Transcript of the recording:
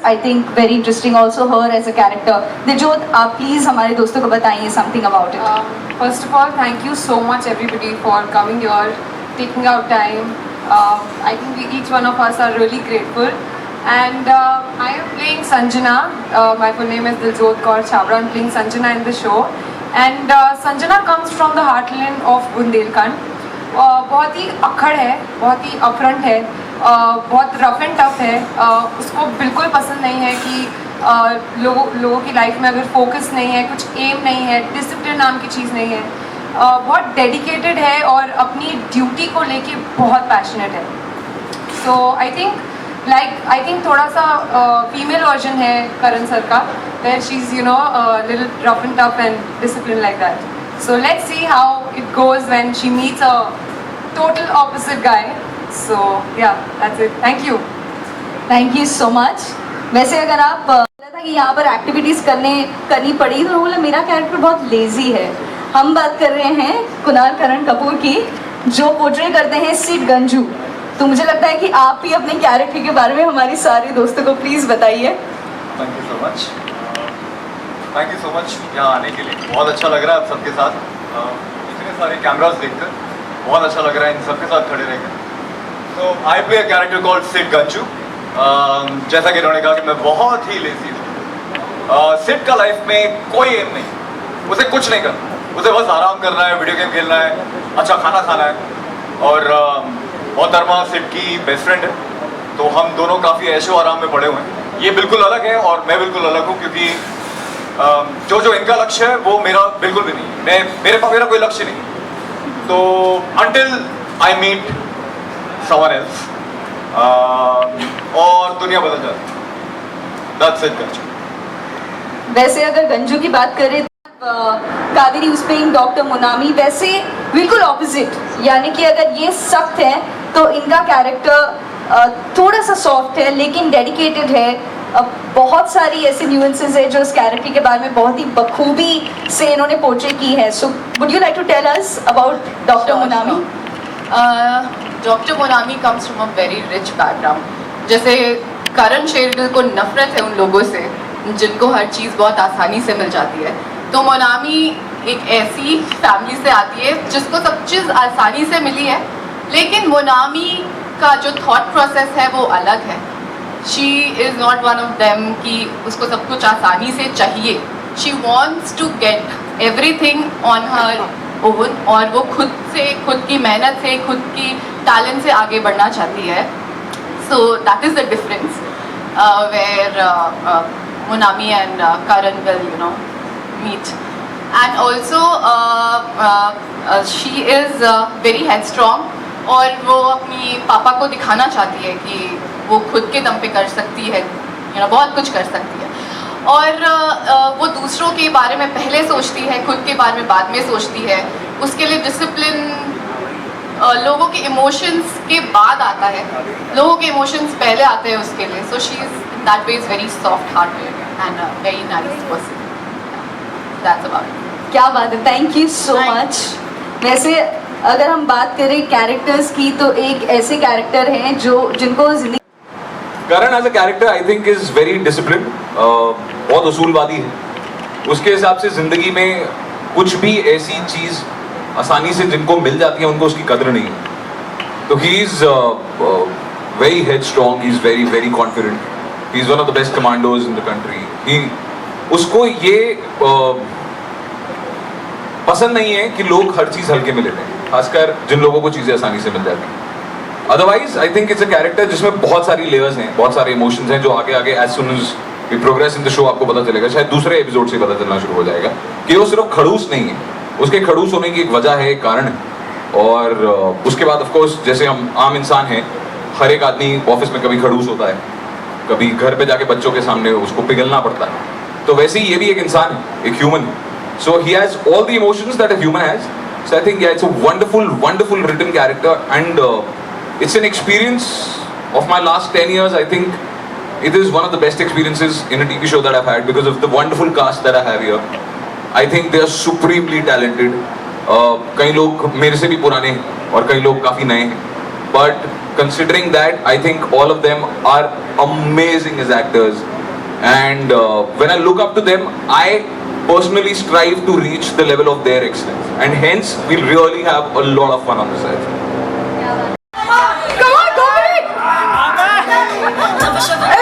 I think very interesting. Also her as a character. Diljot, आप please हमारे दोस्तों को बताइए something about it. First of all, thank you so much everybody for coming here, taking out time. I think each one of us are really grateful. And I am playing Sanjana. My full name is Diljot Kaur Chhabra. I'm playing Sanjana in the show. And Sanjana comes from the heartland of Bundelkhand. बहुत ही अक्खड़ है, बहुत ही upfront है, बहुत rough and tough है. उसको बिल्कुल पसंद नहीं है कि लोगों की लाइफ में अगर फोकस नहीं है, कुछ एम नहीं है, डिसिप्लिन नाम की चीज़ नहीं है. बहुत डेडिकेटेड है और अपनी ड्यूटी को लेके बहुत पैशनेट है. सो आई थिंक थोड़ा सा फीमेल वर्जन है करण सर का, where she is little rough and tough and discipline like that. So let's see how it goes when she meets a total opposite guy. So yeah, that's it. Thank you. Thank you so much. वैसे अगर आप बोला था कि यहाँ पर activities करनी पड़ी तो बोला मेरा कैरेक्टर बहुत लेजी है. हम बात कर रहे हैं कुणाल करण कपूर की, जो पोर्ट्रे करते हैं सिड गंजू. तो मुझे लगता है कि आप भी अपने कैरेक्टर के बारे में हमारे सारे दोस्तों को प्लीज़ बताइए. Thank you so much. Thank you so much यहाँ आने के लिए. बहुत अच्छा लग रहा है आप सबके साथ. इतने सारे कैमरास देखकर बहुत अच्छा लग रहा है इन सबके साथ खड़े रहकर. तो I play a character called Sid Ganju. जैसा कि उन्होंने कहा कि मैं बहुत ही लेजी हूँ. सिड का लाइफ में कोई एम नहीं, उसे कुछ नहीं करना, उसे बस आराम करना है, वीडियो गेम खेलना है, अच्छा खाना खाना है. और मोहतरमा सिड की बेस्ट फ्रेंड है, तो हम दोनों काफ़ी ऐशो आराम में पड़े हुए हैं. ये बिल्कुल अलग है और मैं बिल्कुल अलग हूँ, क्योंकि जो इनका लक्ष्य है वो मेरा बिल्कुल भी नहीं. मेरा कोई लक्ष्य नहीं. तो until I meet someone else और दुनिया बदल जाती है. That's it, Ganju. वैसे अगर गंजू की बात करें तो कावेरी उस पे डॉक्टर मोनामी वैसे बिल्कुल ऑपोजिट, यानी कि अगर ये सख्त है तो इनका कैरेक्टर थोड़ा सा सॉफ्ट है लेकिन डेडिकेटेड है. बहुत सारी ऐसी न्यूएंसेस है जो इस कैरेक्टर के बारे में बहुत ही बखूबी से इन्होंने पोर्ट्रे की है. So would you like to tell us about doctor Monami? Doctor Monami comes from a very rich background. जैसे करण शेरगिल को नफरत है उन लोगों से जिनको हर चीज़ बहुत आसानी से मिल जाती है, तो मोनामी एक ऐसी फैमिली से आती है जिसको सब चीज़ आसानी से मिली है, लेकिन मोनामी का जो थॉट प्रोसेस है वो अलग है. She is not one of them कि उसको सब कुछ आसानी से चाहिए. She wants to get everything on her own, और वो खुद की मेहनत से, खुद की टैलेंट से आगे बढ़ना चाहती है. So that is the difference where Monami and Karan will meet. And also she is very headstrong, और वो अपनी पापा को दिखाना चाहती है कि वो खुद के दम पे कर सकती है, बहुत कुछ कर सकती है. और वो दूसरों के बारे में पहले सोचती है, खुद के बारे में बाद में सोचती है. उसके लिए डिसिप्लिन लोगों के इमोशंस के बाद आता है, लोगों के इमोशंस पहले आते हैं उसके लिए. So she is in that way is very soft hearted and a very nice person. That's about it. क्या बात है, थैंक यू सो मच. वैसे अगर हम बात करें कैरेक्टर्स की तो एक ऐसे कैरेक्टर हैं जिनको जिंदगी. Karan as a character I think is very discipline. बहुत उसूलवादी है. उसके हिसाब से जिंदगी में कुछ भी ऐसी चीज़ आसानी से जिनको मिल जाती है उनको उसकी कदर नहीं है. तो he is very head strong, he is very very confident, he is one of the best commandos in the country. उसको ये पसंद नहीं है कि लोग हर चीज़ हल्के में लेते हैं, खासकर जिन लोगों को चीज़ें आसानी से मिल जाती हैं. Otherwise I think it's a character जिसमें बहुत सारी लेयर्स हैं, बहुत सारे इमोशंस हैं, जो आगे आगे as soon as we progress in the show आपको पता चलेगा. शायद दूसरे एपिसोड से पता चलना शुरू हो जाएगा कि वो सिर्फ खड़ूस नहीं है, उसके खड़ूस होने की एक वजह है, एक कारण है. और उसके बाद ऑफकोर्स जैसे हम आम इंसान हैं, हर एक आदमी ऑफिस में कभी खड़ूस होता है, कभी घर पे जाके बच्चों के सामने उसको पिघलना पड़ता है. तो वैसे ही ये भी एक इंसान है, एक ह्यूमन है. So he has all the emotions that a human has. So I think it's a wonderful written character and it's an experience of my last 10 years. I think it is one of the best experiences in a TV show that I've had because of the wonderful cast that I have here. I think they are supremely talented. कई लोग मेरे से भी पुराने हैं और कई लोग काफ़ी नए हैं. But considering that, I think all of them are amazing as actors. And when I look up to them, I personally strive to reach the level of their excellence. And hence, we'll really have a lot of fun on this side. Come on, go for it!